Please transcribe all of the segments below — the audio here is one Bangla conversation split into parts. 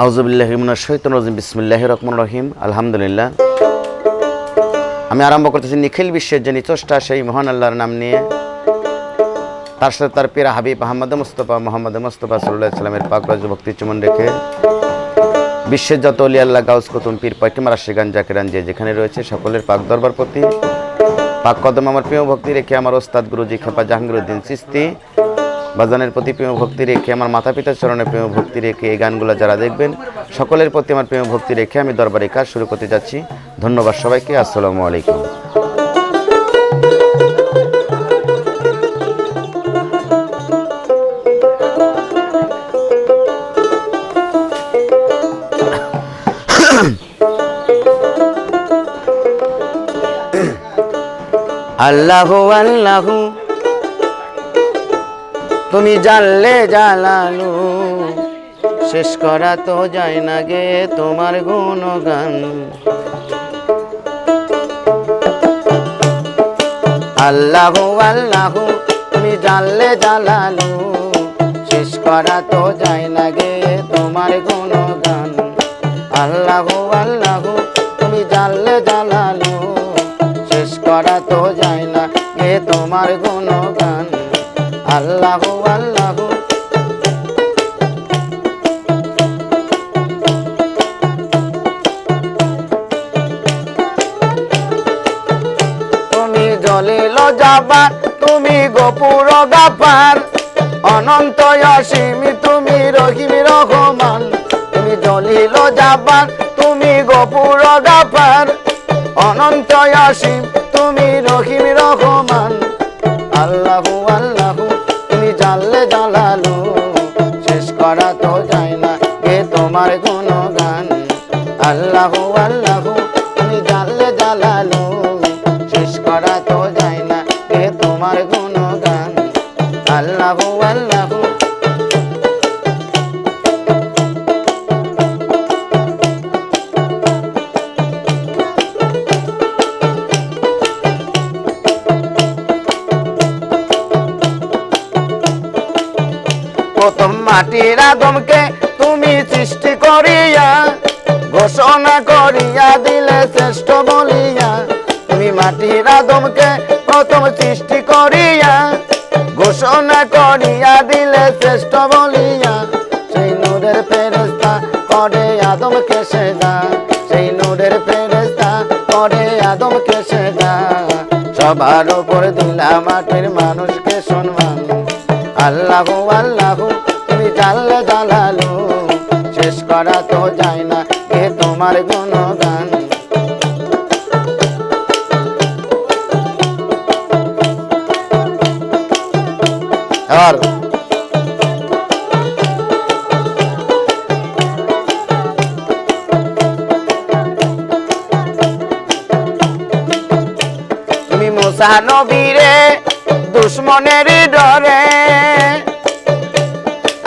আউযুবিল্লাহি মিনাশ শাইতানির রাজিম বিসমিল্লাহির রহমানির রহিম আলহামদুলিল্লাহ। আমি আরম্ভ করতেছি নিখিল বিশ্বের যিনি স্রষ্টা সেই মহান আল্লাহর নাম নিয়ে, তার সাথে তার প্রিয় হাবিব মোহাম্মদ মুস্তাফা সাল্লাল্লাহু আলাইহি সাল্লামের পাক রাজ ভক্তি চুমন রেখে বিশ্বের যত ওলি আল্লাহ গাউস কুতুম পীর পয়গম্বর আশিকান জাকিরান যে যেখানে রয়েছে সকলের পাক দরবার প্রতি পাক কদম আমার প্রিয় ভক্তি রেখে আমার ওস্তাদ গুরুজি খেপা জাহাঙ্গীরউদ্দিন চিশতি বাজানের প্রতি প্রেম ভক্তি রেখে আমার মাতা পিতার চরণে প্রেম ভক্তি রেখে এই গানগুলো যারা দেখবেন সকলের প্রতি আমার প্রেম ভক্তি রেখে আমি দরবারে কাজ শুরু করতে যাচ্ছি। ধন্যবাদ সবাইকে। আসসালামু আলাইকুম। আল্লাহু আল্লাহু তুমি জানলে জালালু, শেষ করা তো যায় না গে তোমার গুণগান। আল্লাহু আল্লাহু তুমি জানলে জালালু, শেষ করা তো যায় না গে তোমার গুণগান। আল্লাহু আল্লাহু তুমি জানলে জালালু, শেষ করা তো যায় না গে তোমার গুণগান। আল্লাহু আল্লাহু তুমি জলিল জাবান, তুমি গফুর গাফার, অনন্ত অসীম তুমি রহিম রহমান। তুমি জলিল জাবান, তুমি গফুর গাফার, অনন্ত অসীম তুমি রহিম রহমান। আল্লাহু আল্লাহু তুমি জানলে জালালু, শেষ করা তো যায় না গে তোমার গুণগান। আল্লাহু আল্লাহু তুমি জানলে জালালু, শেষ করা তো যায় না গে তোমার গুণগান। আল্লাহু আল্লাহু প্রথম মাটির আদমকে তুমি সৃষ্টি করিয়া ঘোষণা করিয়া দিলে শ্রেষ্ঠ বলিয়া। তুমি মাটির আদমকে প্রথম সৃষ্টি করিয়া ঘোষণা করিয়া দিলে শ্রেষ্ঠ বলিয়া। সেই নূরের ফেরেশতা করে আদমকে সেজদা, সেই নূরের ফেরেশতা করে আদমকে সেজদা। সবার উপর দিলা মাটির মানুষকে সম্মান। আল্লাহু আল্লাহু তুমি জানলে জালালু, শেষ করা তো যায় না কে তোমার গুণগান। আর তুমি মুসা নবীরে দুশ্মনের ডরে,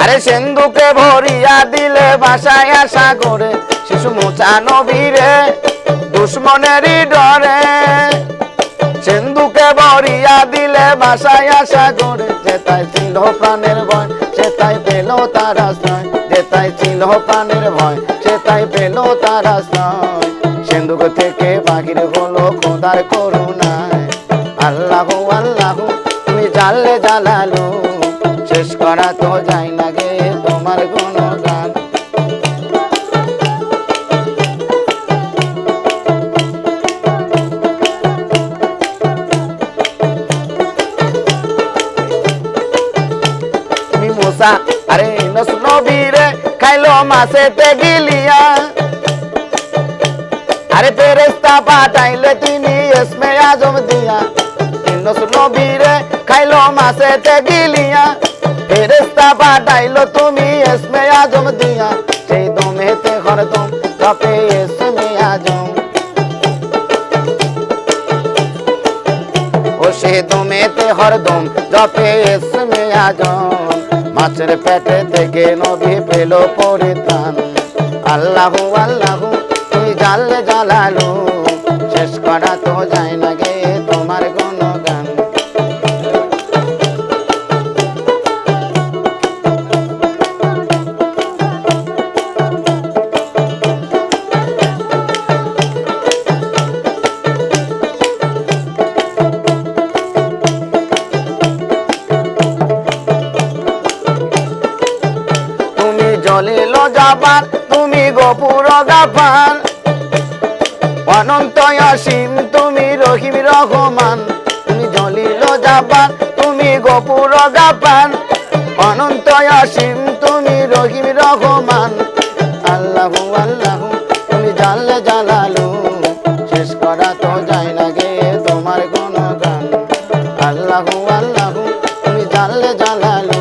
আরে সিন্ধুকে ভরিয়া দিলে ভাসায় সাগরে। শিশু মুসা নবীরে দুশ্মনের ডরে, সিন্ধুকে ভরিয়া দিলে ভাসায় সাগরে। যেতাই ছিল প্রাণের ভয় সেটাই পেল তার আশ্রয়, যেতাই ছিল প্রাণের ভয় সেটাই পেল তার আশ্রয়। সিন্ধুক থেকে বাহির হলো খোদার করুণায়। আল্লাহু আল্লাহু তুমি জানলে জালালু, শেষ করা তো যায় না গে তোমার গুণগান। তুমি মুসা আরে নবীরে খাইলো মাছেতে গিলিয়া, আরে ফেরেশতা পাঠাইলে তিনি ইসমে আজম দিয়া। নবীরে খাইলো মাছেতে গিলিয়া, ফেরেশতা পাঠাইলো তুমি ইসমে আজম দিয়া। সেই দমেতে হরদম জপে ইসমে আজম, ও সে দমেতে হরদম জপে ইসমে আজম। মাছের পেটে থেকে নবী পেল পরিত্রাণ। আল্লাহু আল্লাহু তুমি জানলে জালালু, শেষ করা তো যায় না গে তোমার গুণগান। জলিল জাবান তুমি গফুর গাফার অনন্ত অসীম তুমি রহিম রহমান তুমি জলিল জাবান তুমি গফুর গাফার অনন্ত অসীম তুমি রহিম রহমান আল্লাহু আল্লাহু তুমি জানলে জালালু শেষ করা তো যায় না গে তোমার গুণগান আল্লাহু আল্লাহু তুমি জানলে জালালু